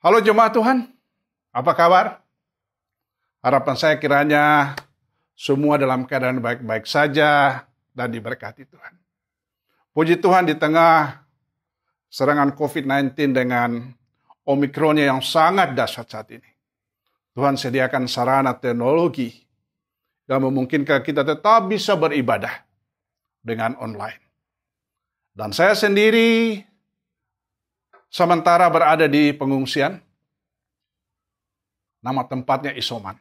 Halo jemaat Tuhan, apa kabar? Harapan saya kiranya semua dalam keadaan baik-baik saja dan diberkati Tuhan. Puji Tuhan, di tengah serangan COVID-19 dengan Omikronnya yang sangat dahsyat saat ini, Tuhan sediakan sarana teknologi yang memungkinkan kita tetap bisa beribadah dengan online. Dan saya sendiri sementara berada di pengungsian. Nama tempatnya Isoman.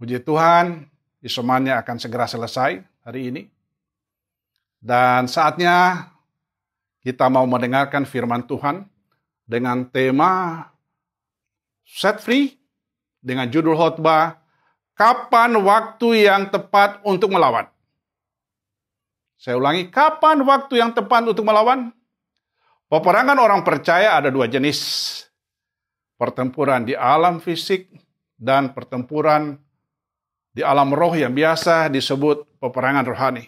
Puji Tuhan, isomannya akan segera selesai hari ini. Dan saatnya kita mau mendengarkan firman Tuhan dengan tema Set Free dengan judul khotbah, Kapan Waktu yang Tepat untuk Melawan? Saya ulangi, kapan waktu yang tepat untuk melawan? Peperangan orang percaya ada dua jenis. Pertempuran di alam fisik dan pertempuran di alam roh yang biasa disebut peperangan rohani.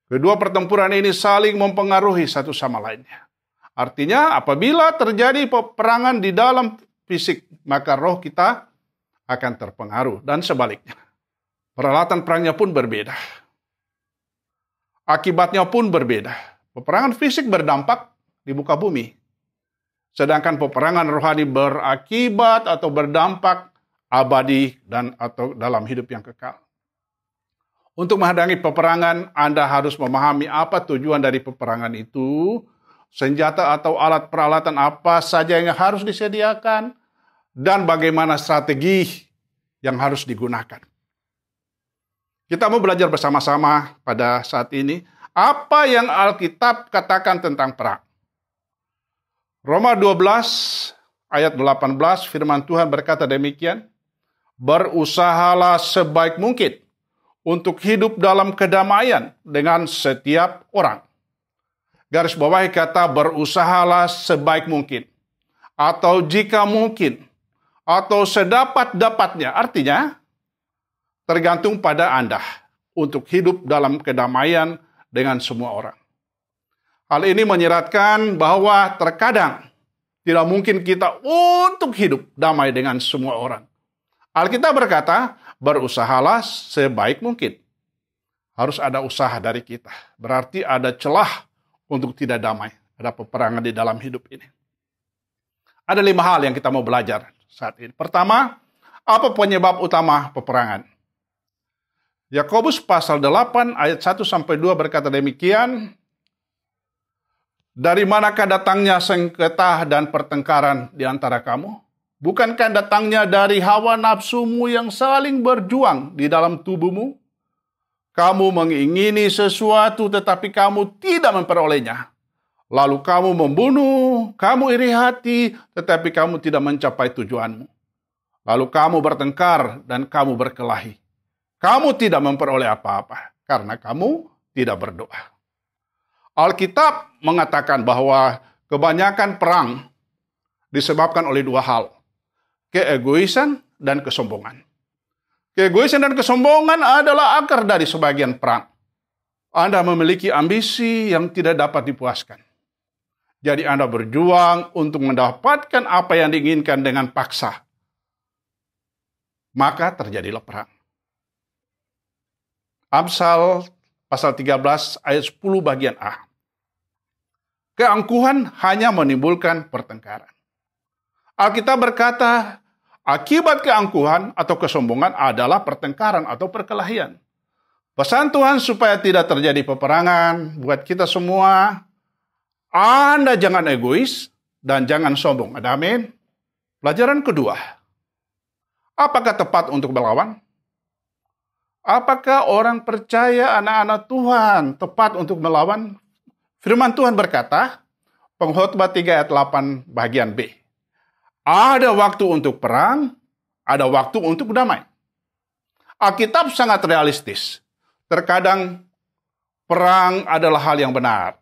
Kedua pertempuran ini saling mempengaruhi satu sama lainnya. Artinya apabila terjadi peperangan di dalam fisik, maka roh kita akan terpengaruh dan sebaliknya. Peralatan perangnya pun berbeda. Akibatnya pun berbeda. Peperangan fisik berdampak di muka bumi. Sedangkan peperangan rohani berakibat atau berdampak abadi dan atau dalam hidup yang kekal. Untuk menghadapi peperangan, Anda harus memahami apa tujuan dari peperangan itu, senjata atau alat peralatan apa saja yang harus disediakan, dan bagaimana strategi yang harus digunakan. Kita mau belajar bersama-sama pada saat ini apa yang Alkitab katakan tentang perang. Roma 12 ayat 18 firman Tuhan berkata demikian, berusahalah sebaik mungkin untuk hidup dalam kedamaian dengan setiap orang. Garis bawahi kata berusahalah sebaik mungkin, atau jika mungkin, atau sedapat-dapatnya. Artinya, tergantung pada Anda untuk hidup dalam kedamaian dengan semua orang. Hal ini menyiratkan bahwa terkadang tidak mungkin kita untuk hidup damai dengan semua orang. Alkitab berkata, berusahalah sebaik mungkin. Harus ada usaha dari kita. Berarti ada celah untuk tidak damai. Ada peperangan di dalam hidup ini. Ada 5 hal yang kita mau belajar saat ini. Pertama, apa penyebab utama peperangan? Yakobus pasal 8 ayat 1-2 berkata demikian, dari manakah datangnya sengketa dan pertengkaran di antara kamu? Bukankah datangnya dari hawa nafsumu yang saling berjuang di dalam tubuhmu? Kamu mengingini sesuatu tetapi kamu tidak memperolehnya. Lalu kamu membunuh, kamu iri hati tetapi kamu tidak mencapai tujuanmu. Lalu kamu bertengkar dan kamu berkelahi. Kamu tidak memperoleh apa-apa karena kamu tidak berdoa. Alkitab mengatakan bahwa kebanyakan perang disebabkan oleh 2 hal. Keegoisan dan kesombongan. Keegoisan dan kesombongan adalah akar dari sebagian perang. Anda memiliki ambisi yang tidak dapat dipuaskan. Jadi Anda berjuang untuk mendapatkan apa yang diinginkan dengan paksa. Maka terjadilah perang. Amsal pasal 13 ayat 10 bagian A. Keangkuhan hanya menimbulkan pertengkaran. Alkitab berkata, akibat keangkuhan atau kesombongan adalah pertengkaran atau perkelahian. Pesan Tuhan supaya tidak terjadi peperangan buat kita semua, Anda jangan egois dan jangan sombong. Ada amin? Pelajaran kedua, apakah tepat untuk melawan? Apakah orang percaya anak-anak Tuhan tepat untuk melawan? Firman Tuhan berkata, pengkhotbah 3 ayat 8 bagian B. Ada waktu untuk perang, ada waktu untuk damai. Alkitab sangat realistis. Terkadang perang adalah hal yang benar.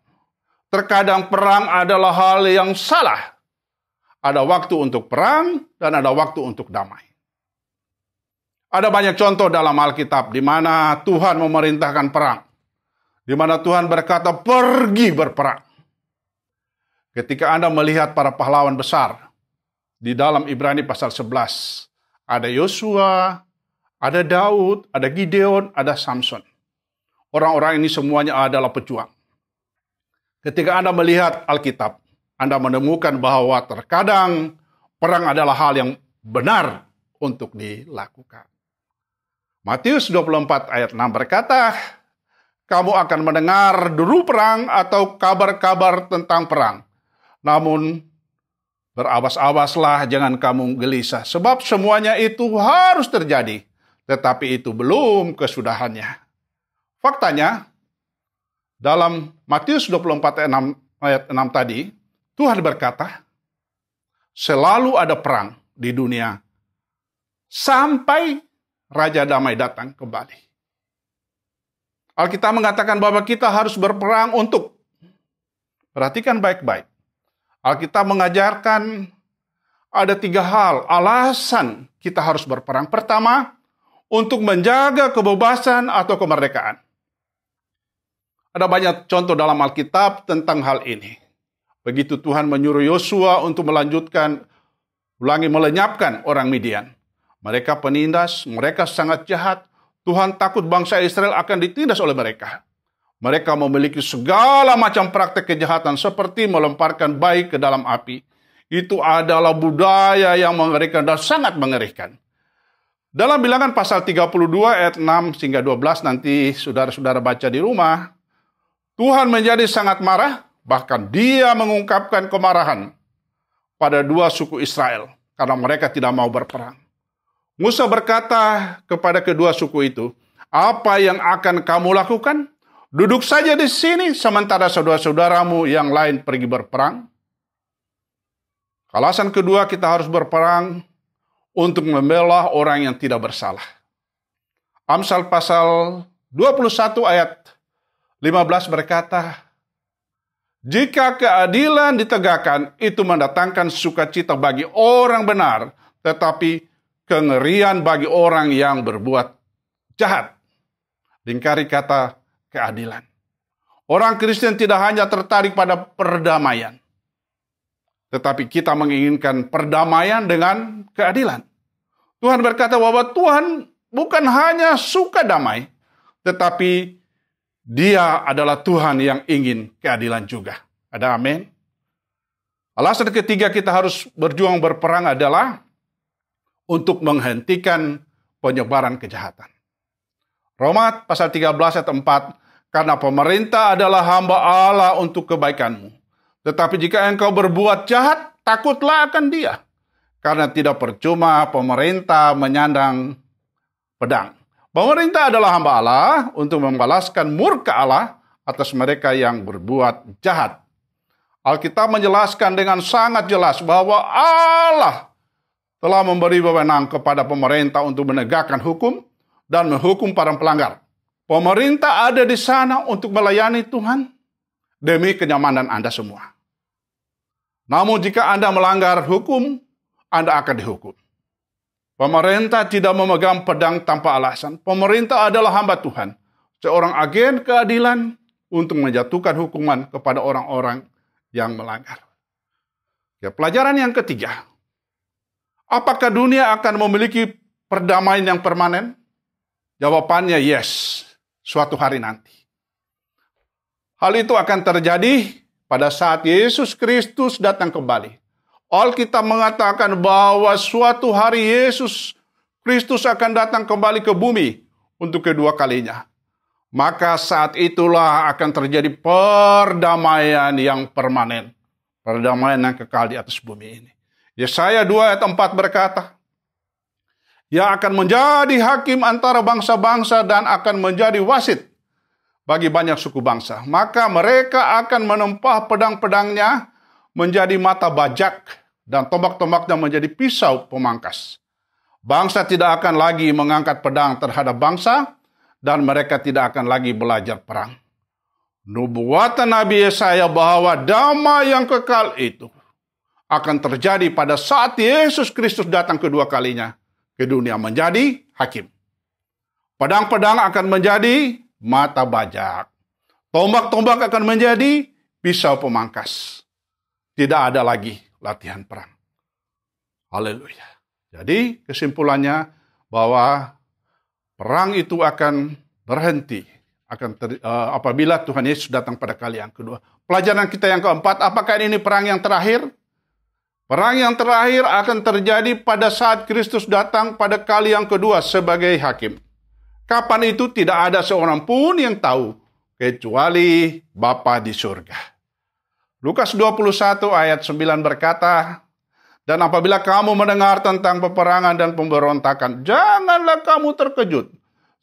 Terkadang perang adalah hal yang salah. Ada waktu untuk perang dan ada waktu untuk damai. Ada banyak contoh dalam Alkitab di mana Tuhan memerintahkan perang. Di mana Tuhan berkata, pergi berperang. Ketika Anda melihat para pahlawan besar di dalam Ibrani pasal 11. Ada Yosua, ada Daud, ada Gideon, ada Samson. Orang-orang ini semuanya adalah pejuang. Ketika Anda melihat Alkitab, Anda menemukan bahwa terkadang perang adalah hal yang benar untuk dilakukan. Matius 24 ayat 6 berkata, kamu akan mendengar deru perang atau kabar-kabar tentang perang. Namun, berawas-awaslah, jangan kamu gelisah. Sebab semuanya itu harus terjadi, tetapi itu belum kesudahannya. Faktanya, dalam Matius 24 ayat 6 tadi, Tuhan berkata, selalu ada perang di dunia sampai Raja Damai datang kembali. Alkitab mengatakan bahwa kita harus berperang untuk, perhatikan baik-baik. Alkitab mengajarkan ada 3 hal alasan kita harus berperang. Pertama, untuk menjaga kebebasan atau kemerdekaan. Ada banyak contoh dalam Alkitab tentang hal ini. Begitu Tuhan menyuruh Yosua untuk melenyapkan orang Midian. Mereka penindas, mereka sangat jahat. Tuhan takut bangsa Israel akan ditindas oleh mereka. Mereka memiliki segala macam praktek kejahatan seperti melemparkan bayi ke dalam api. Itu adalah budaya yang mengerikan dan sangat mengerikan. Dalam Bilangan pasal 32 ayat 6 hingga 12 nanti saudara-saudara baca di rumah. Tuhan menjadi sangat marah, bahkan dia mengungkapkan kemarahan pada 2 suku Israel karena mereka tidak mau berperang. Musa berkata kepada kedua suku itu, apa yang akan kamu lakukan? Duduk saja di sini sementara saudara-saudaramu yang lain pergi berperang. Alasan kedua kita harus berperang untuk membela orang yang tidak bersalah. Amsal pasal 21 ayat 15 berkata, jika keadilan ditegakkan, itu mendatangkan sukacita bagi orang benar, tetapi kengerian bagi orang yang berbuat jahat. Lingkari kata keadilan. Orang Kristen tidak hanya tertarik pada perdamaian, tetapi kita menginginkan perdamaian dengan keadilan. Tuhan berkata bahwa Tuhan bukan hanya suka damai, tetapi Dia adalah Tuhan yang ingin keadilan juga. Ada amin? Alasan ketiga kita harus berjuang berperang adalah untuk menghentikan penyebaran kejahatan. Roma pasal 13 ayat 4, karena pemerintah adalah hamba Allah untuk kebaikanmu. Tetapi jika engkau berbuat jahat, takutlah akan dia. Karena tidak percuma pemerintah menyandang pedang. Pemerintah adalah hamba Allah untuk membalaskan murka Allah atas mereka yang berbuat jahat. Alkitab menjelaskan dengan sangat jelas bahwa Allah telah memberi wewenang kepada pemerintah untuk menegakkan hukum dan menghukum para pelanggar. Pemerintah ada di sana untuk melayani Tuhan demi kenyamanan Anda semua. Namun jika Anda melanggar hukum, Anda akan dihukum. Pemerintah tidak memegang pedang tanpa alasan. Pemerintah adalah hamba Tuhan, seorang agen keadilan untuk menjatuhkan hukuman kepada orang-orang yang melanggar. Ya, pelajaran yang ketiga, apakah dunia akan memiliki perdamaian yang permanen? Jawabannya yes, suatu hari nanti. Hal itu akan terjadi pada saat Yesus Kristus datang kembali. Alkitab mengatakan bahwa suatu hari Yesus Kristus akan datang kembali ke bumi untuk kedua kalinya. Maka saat itulah akan terjadi perdamaian yang permanen. Perdamaian yang kekal di atas bumi ini. Yesaya 2 ayat 4 berkata, yang akan menjadi hakim antara bangsa-bangsa dan akan menjadi wasit bagi banyak suku bangsa. Maka mereka akan menempah pedang-pedangnya menjadi mata bajak dan tombak-tombaknya menjadi pisau pemangkas. Bangsa tidak akan lagi mengangkat pedang terhadap bangsa, dan mereka tidak akan lagi belajar perang. Nubuatan Nabi Yesaya bahwa damai yang kekal itu akan terjadi pada saat Yesus Kristus datang kedua kalinya ke dunia menjadi hakim. Pedang-pedang akan menjadi mata bajak. Tombak-tombak akan menjadi pisau pemangkas. Tidak ada lagi latihan perang. Haleluya. Jadi kesimpulannya bahwa perang itu akan berhenti apabila Tuhan Yesus datang pada kali yang kedua. Pelajaran kita yang keempat, apakah ini perang yang terakhir? Perang yang terakhir akan terjadi pada saat Kristus datang pada kali yang kedua sebagai hakim. Kapan itu tidak ada seorang pun yang tahu, kecuali Bapa di surga. Lukas 21 ayat 9 berkata, dan apabila kamu mendengar tentang peperangan dan pemberontakan, janganlah kamu terkejut,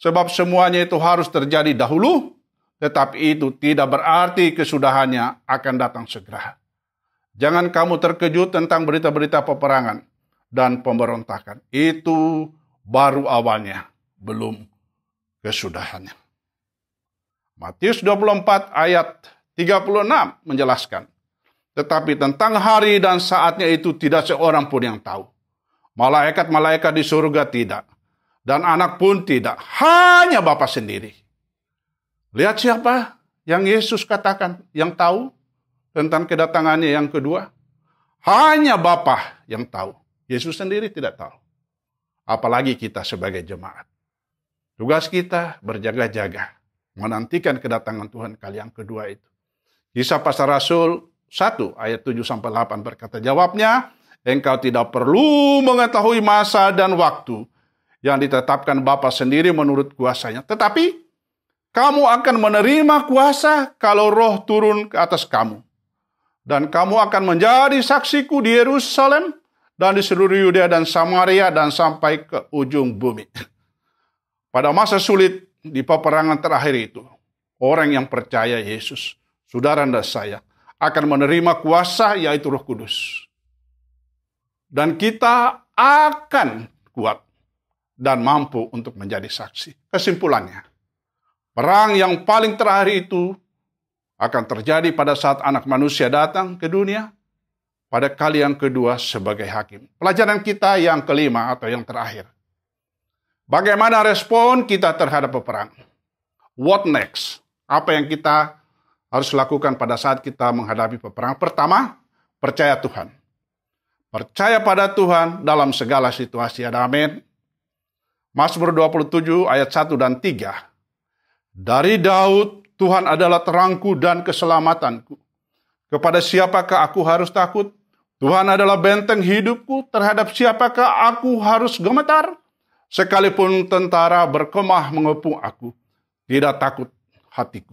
sebab semuanya itu harus terjadi dahulu, tetapi itu tidak berarti kesudahannya akan datang segera. Jangan kamu terkejut tentang berita-berita peperangan dan pemberontakan. Itu baru awalnya, belum kesudahannya. Matius 24 ayat 36 menjelaskan, tetapi tentang hari dan saatnya itu tidak seorang pun yang tahu. Malaikat-malaikat di surga tidak, dan anak pun tidak, hanya Bapa sendiri. Lihat siapa yang Yesus katakan yang tahu tentang kedatangannya yang kedua. Hanya Bapa yang tahu. Yesus sendiri tidak tahu. Apalagi kita sebagai jemaat. Tugas kita berjaga-jaga, menantikan kedatangan Tuhan kali yang kedua itu. Kisah Para Rasul 1 ayat 7-8 berkata, jawabnya, engkau tidak perlu mengetahui masa dan waktu yang ditetapkan Bapa sendiri menurut kuasanya. Tetapi kamu akan menerima kuasa kalau Roh turun ke atas kamu. Dan kamu akan menjadi saksiku di Yerusalem dan di seluruh Yudea dan Samaria dan sampai ke ujung bumi. Pada masa sulit di peperangan terakhir itu, orang yang percaya Yesus, saudara dan saya, akan menerima kuasa yaitu Roh Kudus. Dan kita akan kuat dan mampu untuk menjadi saksi. Kesimpulannya, perang yang paling terakhir itu akan terjadi pada saat Anak Manusia datang ke dunia pada kali yang kedua sebagai hakim. Pelajaran kita yang kelima atau yang terakhir. Bagaimana respon kita terhadap peperangan? What next? Apa yang kita harus lakukan pada saat kita menghadapi peperangan? Pertama, percaya Tuhan. Percaya pada Tuhan dalam segala situasi. Ada amin. Mazmur 27 ayat 1 dan 3. Dari Daud, Tuhan adalah terangku dan keselamatanku. Kepada siapakah aku harus takut? Tuhan adalah benteng hidupku. Terhadap siapakah aku harus gemetar? Sekalipun tentara berkemah mengepung aku, tidak takut hatiku.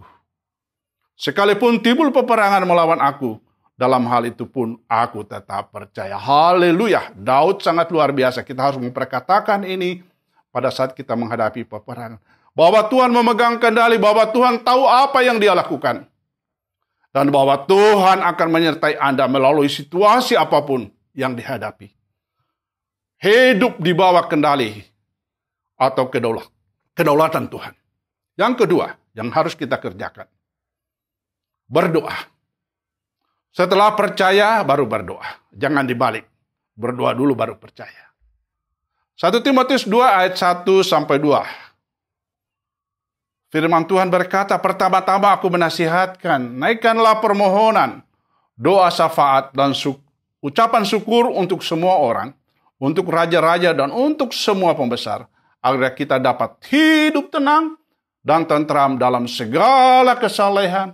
Sekalipun timbul peperangan melawan aku, dalam hal itu pun aku tetap percaya. Haleluya. Daud sangat luar biasa. Kita harus memperkatakan ini pada saat kita menghadapi peperangan. Bahwa Tuhan memegang kendali, bahwa Tuhan tahu apa yang Dia lakukan. Dan bahwa Tuhan akan menyertai Anda melalui situasi apapun yang dihadapi. Hidup di bawah kendali atau kedaulatan Tuhan. Yang kedua, yang harus kita kerjakan. Berdoa. Setelah percaya, baru berdoa. Jangan dibalik. Berdoa dulu, baru percaya. 1 Timotius 2 ayat 1-2. Firman Tuhan berkata, pertama-tama aku menasihatkan, naikkanlah permohonan, doa syafaat, dan ucapan syukur untuk semua orang, untuk raja-raja dan untuk semua pembesar, agar kita dapat hidup tenang dan tentram dalam segala kesalehan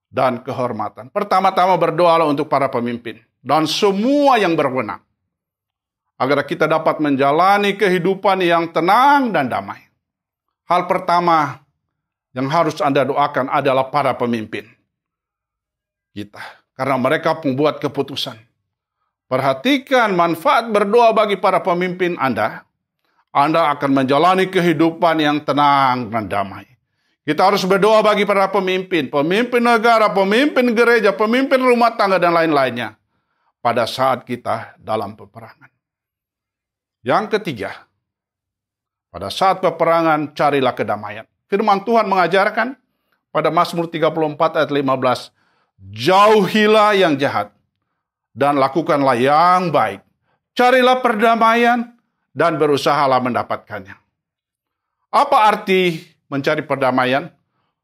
dan kehormatan. Pertama-tama berdoalah untuk para pemimpin dan semua yang berwenang, agar kita dapat menjalani kehidupan yang tenang dan damai. Hal pertama yang harus Anda doakan adalah para pemimpin kita, karena mereka membuat keputusan. Perhatikan manfaat berdoa bagi para pemimpin Anda. Anda akan menjalani kehidupan yang tenang dan damai. Kita harus berdoa bagi para pemimpin negara, pemimpin gereja, pemimpin rumah tangga, dan lain-lainnya pada saat kita dalam peperangan. Yang ketiga, pada saat peperangan carilah kedamaian. Firman Tuhan mengajarkan pada Mazmur 34 ayat 15, jauhilah yang jahat dan lakukanlah yang baik. Carilah perdamaian dan berusahalah mendapatkannya. Apa arti mencari perdamaian?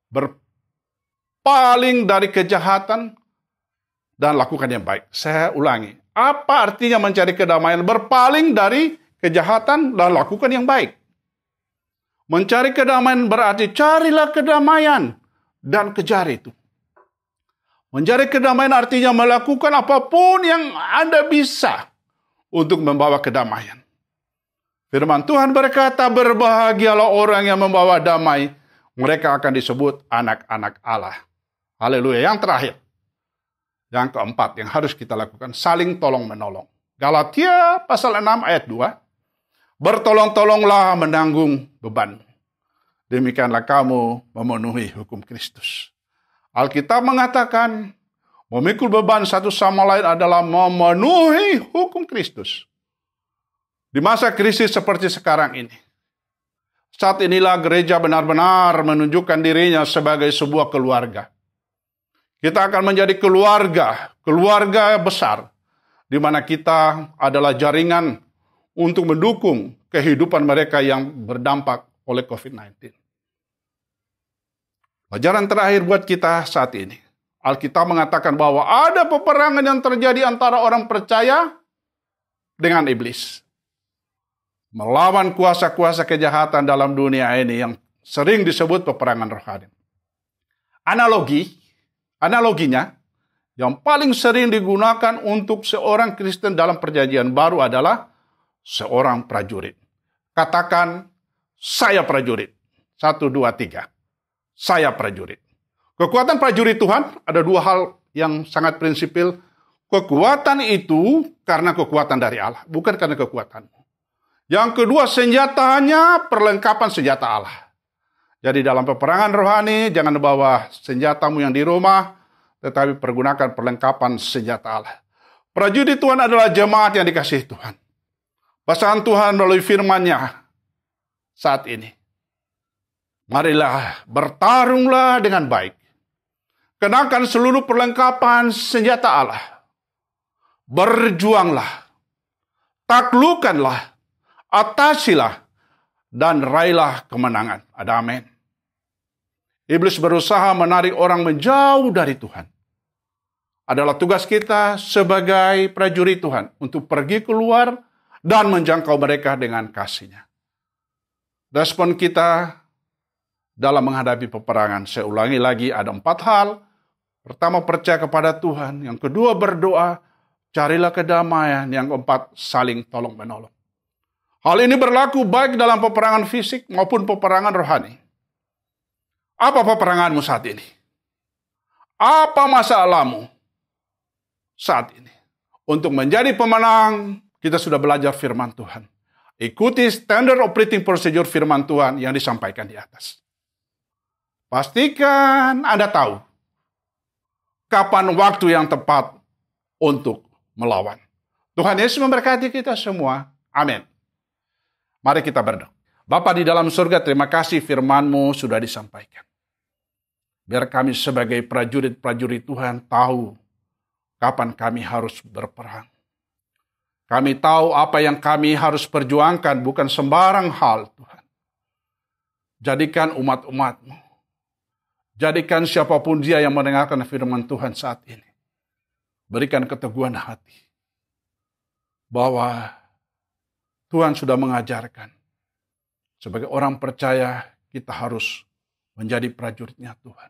Berpaling dari kejahatan dan lakukan yang baik. Saya ulangi. Apa artinya mencari kedamaian? Berpaling dari kejahatan dan lakukan yang baik. Mencari kedamaian berarti carilah kedamaian dan kejar itu. Mencari kedamaian artinya melakukan apapun yang Anda bisa untuk membawa kedamaian. Firman Tuhan berkata, berbahagialah orang yang membawa damai. Mereka akan disebut anak-anak Allah. Haleluya. Yang terakhir. Yang keempat yang harus kita lakukan, saling tolong-menolong. Galatia pasal 6 ayat 2. Bertolong-tolonglah menanggung beban. Demikianlah kamu memenuhi hukum Kristus. Alkitab mengatakan, memikul beban satu sama lain adalah memenuhi hukum Kristus. Di masa krisis seperti sekarang ini, saat inilah gereja benar-benar menunjukkan dirinya sebagai sebuah keluarga. Kita akan menjadi keluarga besar, di mana kita adalah jaringan untuk mendukung kehidupan mereka yang berdampak oleh COVID-19. Pelajaran terakhir buat kita saat ini. Alkitab mengatakan bahwa ada peperangan yang terjadi antara orang percaya dengan iblis. Melawan kuasa-kuasa kejahatan dalam dunia ini yang sering disebut peperangan rohani. Analoginya yang paling sering digunakan untuk seorang Kristen dalam perjanjian baru adalah seorang prajurit. Katakan, saya prajurit. 1, 2, 3. Saya prajurit. Kekuatan prajurit Tuhan ada dua hal yang sangat prinsipil. Kekuatan itu karena kekuatan dari Allah, bukan karena kekuatanmu. Yang kedua, senjatanya perlengkapan senjata Allah. Jadi dalam peperangan rohani, jangan bawa senjatamu yang di rumah, tetapi pergunakan perlengkapan senjata Allah. Prajurit Tuhan adalah jemaat yang dikasihi Tuhan. Pasangan Tuhan melalui firman-Nya saat ini. Marilah bertarunglah dengan baik. Kenakan seluruh perlengkapan senjata Allah. Berjuanglah. Taklukkanlah. Atasilah. Dan raihlah kemenangan. Ada amin. Iblis berusaha menarik orang menjauh dari Tuhan. Adalah tugas kita sebagai prajurit Tuhan untuk pergi keluar dan menjangkau mereka dengan kasih-Nya. Respon kita dalam menghadapi peperangan, saya ulangi lagi, ada 4 hal. Pertama, percaya kepada Tuhan. Yang kedua, berdoa. Carilah kedamaian. Yang keempat, saling tolong-menolong. Hal ini berlaku baik dalam peperangan fisik maupun peperangan rohani. Apa peperanganmu saat ini? Apa masalahmu saat ini? Untuk menjadi pemenang, kita sudah belajar firman Tuhan. Ikuti standard operating procedure firman Tuhan yang disampaikan di atas. Pastikan Anda tahu kapan waktu yang tepat untuk melawan. Tuhan Yesus memberkati kita semua. Amin. Mari kita berdoa. Bapa di dalam surga, terima kasih firman-Mu sudah disampaikan. Biar kami sebagai prajurit-prajurit Tuhan tahu kapan kami harus berperang. Kami tahu apa yang kami harus perjuangkan, bukan sembarang hal, Tuhan. Jadikan umat-umat-Mu. Jadikan siapapun dia yang mendengarkan firman Tuhan saat ini. Berikan keteguhan hati. Bahwa Tuhan sudah mengajarkan. Sebagai orang percaya, kita harus menjadi prajuritnya Tuhan.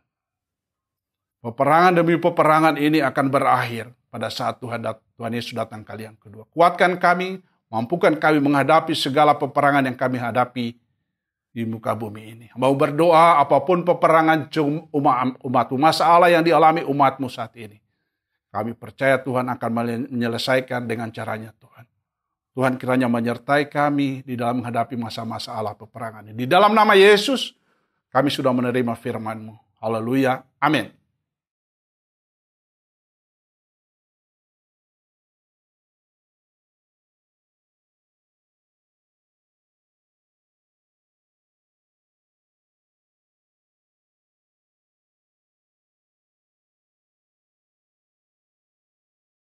Peperangan demi peperangan ini akan berakhir pada saat Tuhan Yesus datang kali yang kedua. Kuatkan kami, mampukan kami menghadapi segala peperangan yang kami hadapi di muka bumi ini. Mau berdoa apapun peperangan umat-Mu, masalah yang dialami umat-Mu saat ini. Kami percaya Tuhan akan menyelesaikan dengan caranya Tuhan. Tuhan kiranya menyertai kami di dalam menghadapi masa-masalah peperangan ini. Di dalam nama Yesus, kami sudah menerima firman-Mu. Haleluya. Amin.